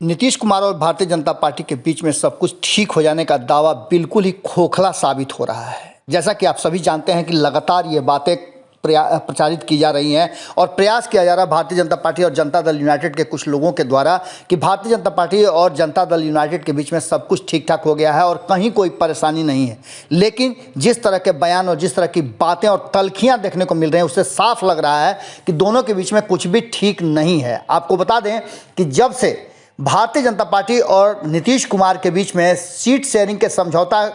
नीतीश कुमार और भारतीय जनता पार्टी के बीच में सब कुछ ठीक हो जाने का दावा बिल्कुल ही खोखला साबित हो रहा है। जैसा कि आप सभी जानते हैं कि लगातार ये बातें प्रचारित की जा रही हैं और प्रयास किया जा रहा है भारतीय जनता पार्टी और जनता दल यूनाइटेड के कुछ लोगों के द्वारा कि भारतीय जनता पार्टी और जनता दल यूनाइटेड के बीच में सब कुछ ठीक ठाक हो गया है और कहीं कोई परेशानी नहीं है। लेकिन जिस तरह के बयान और जिस तरह की बातें और तल्खियाँ देखने को मिल रही हैं उससे साफ लग रहा है कि दोनों के बीच में कुछ भी ठीक नहीं है। आपको बता दें कि जब से भारतीय जनता पार्टी और नीतीश कुमार के बीच में सीट शेयरिंग के समझौता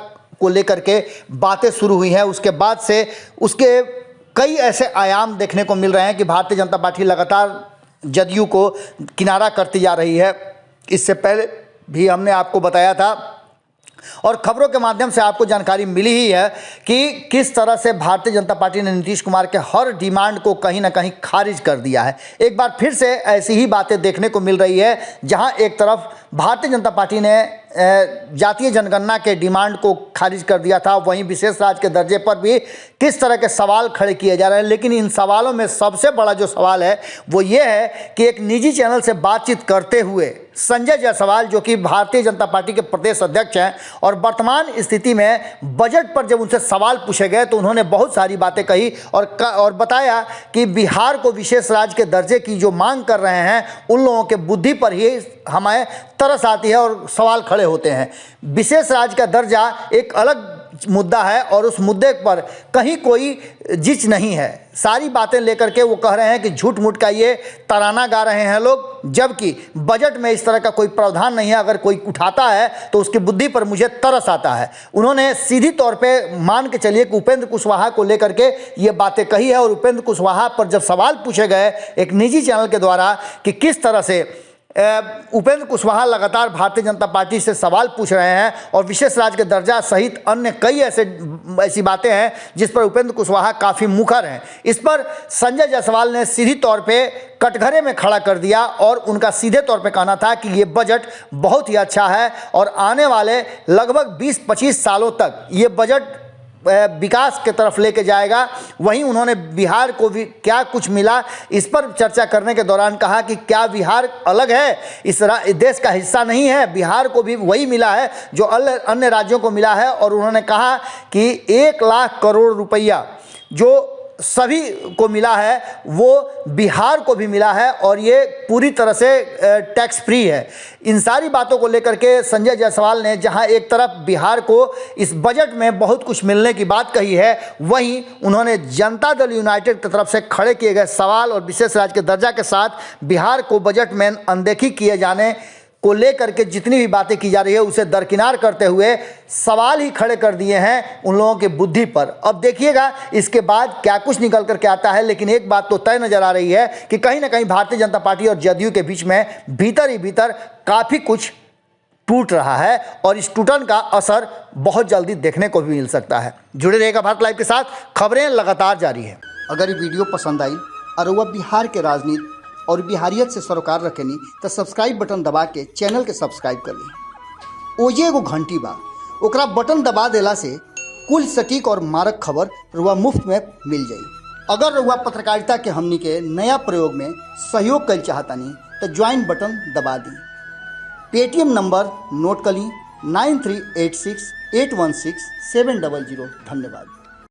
को लेकर के बातें शुरू हुई हैं, उसके बाद से उसके कई ऐसे आयाम देखने को मिल रहे हैं कि भारतीय जनता पार्टी लगातार जदयू को किनारा करती जा रही है। इससे पहले भी हमने आपको बताया था और खबरों के माध्यम से आपको जानकारी मिली ही है कि किस तरह से भारतीय जनता पार्टी ने नीतीश कुमार के हर डिमांड को कहीं ना कहीं खारिज कर दिया है। एक बार फिर से ऐसी ही बातें देखने को मिल रही है, जहां एक तरफ भारतीय जनता पार्टी ने जातीय जनगणना के डिमांड को खारिज कर दिया था, वहीं विशेष राज्य के दर्जे पर भी किस तरह के सवाल खड़े किए जा रहे हैं। लेकिन इन सवालों में सबसे बड़ा जो सवाल है वो ये है कि एक निजी चैनल से बातचीत करते हुए संजय जायसवाल, जो कि भारतीय जनता पार्टी के प्रदेश अध्यक्ष हैं और वर्तमान स्थिति में बजट पर जब उनसे सवाल पूछे गए तो उन्होंने बहुत सारी बातें कही और बताया कि बिहार को विशेष राज्य के दर्जे की जो मांग कर रहे हैं उन लोगों के बुद्धि पर ही हमें तरस आती है और सवाल खड़े होते हैं। विशेष राज्य का दर्जा एक अलग मुद्दा है और उस मुद्दे पर कहीं कोई जिच नहीं है। सारी बातें लेकर के वो कह रहे हैं कि झूठ मूठ का ये तराना गा रहे हैं लोग, जबकि बजट में इस तरह का कोई प्रावधान नहीं है। अगर कोई उठाता है तो उसकी बुद्धि पर मुझे तरस आता है। उन्होंने सीधी तौर पे मान के चलिए कि उपेंद्र कुशवाहा को लेकर के ये बातें कही है और उपेंद्र कुशवाहा पर जब सवाल पूछे गए एक निजी चैनल के द्वारा कि किस तरह से उपेंद्र कुशवाहा लगातार भारतीय जनता पार्टी से सवाल पूछ रहे हैं और विशेष राज्य के दर्जा सहित अन्य कई ऐसी बातें हैं जिस पर उपेंद्र कुशवाहा काफ़ी मुखर हैं। इस पर संजय जायसवाल ने सीधी तौर पे कटघरे में खड़ा कर दिया और उनका सीधे तौर पे कहना था कि ये बजट बहुत ही अच्छा है और आने वाले लगभग 20-25 सालों तक ये बजट विकास के तरफ लेके जाएगा। वहीं उन्होंने बिहार को भी क्या कुछ मिला इस पर चर्चा करने के दौरान कहा कि क्या बिहार अलग है, इस देश का हिस्सा नहीं है, बिहार को भी वही मिला है जो अन्य राज्यों को मिला है। और उन्होंने कहा कि 1 लाख करोड़ रुपया जो सभी को मिला है वो बिहार को भी मिला है और ये पूरी तरह से टैक्स फ्री है। इन सारी बातों को लेकर के संजय जायसवाल ने जहां एक तरफ बिहार को इस बजट में बहुत कुछ मिलने की बात कही है, वहीं उन्होंने जनता दल यूनाइटेड की तरफ से खड़े किए गए सवाल और विशेष राज्य के दर्जा के साथ बिहार को बजट में अनदेखी किए जाने को लेकर के जितनी भी बातें की जा रही है उसे दरकिनार करते हुए सवाल ही खड़े कर दिए हैं उन लोगों के बुद्धि पर। अब देखिएगा इसके बाद क्या कुछ निकल करके आता है। लेकिन एक बात तो तय नजर आ रही है कि कहीं ना कहीं भारतीय जनता पार्टी और जदयू के बीच में भीतर ही भीतर काफ़ी कुछ टूट रहा है और इस टूटन का असर बहुत जल्दी देखने को भी मिल सकता है। जुड़े रहेगा भारत लाइव के साथ, खबरें लगातार जारी है। अगर ये वीडियो पसंद आई और वह बिहार के राजनीति और बिहारियत से सरोकार रखेनी तो सब्सक्राइब बटन दबा के चैनल के सब्सक्राइब कर ली। ओजे एगो घंटी बा, ओकरा बटन दबा देला से कुल सटीक और मारक खबर रुआ मुफ्त में मिल जाई। अगर रुआ पत्रकारिता के हमनी के नया प्रयोग में सहयोग कर चाहतानी तो ज्वाइन बटन दबा दी। पेटीएम नंबर नोट कर ली 9386816700। धन्यवाद।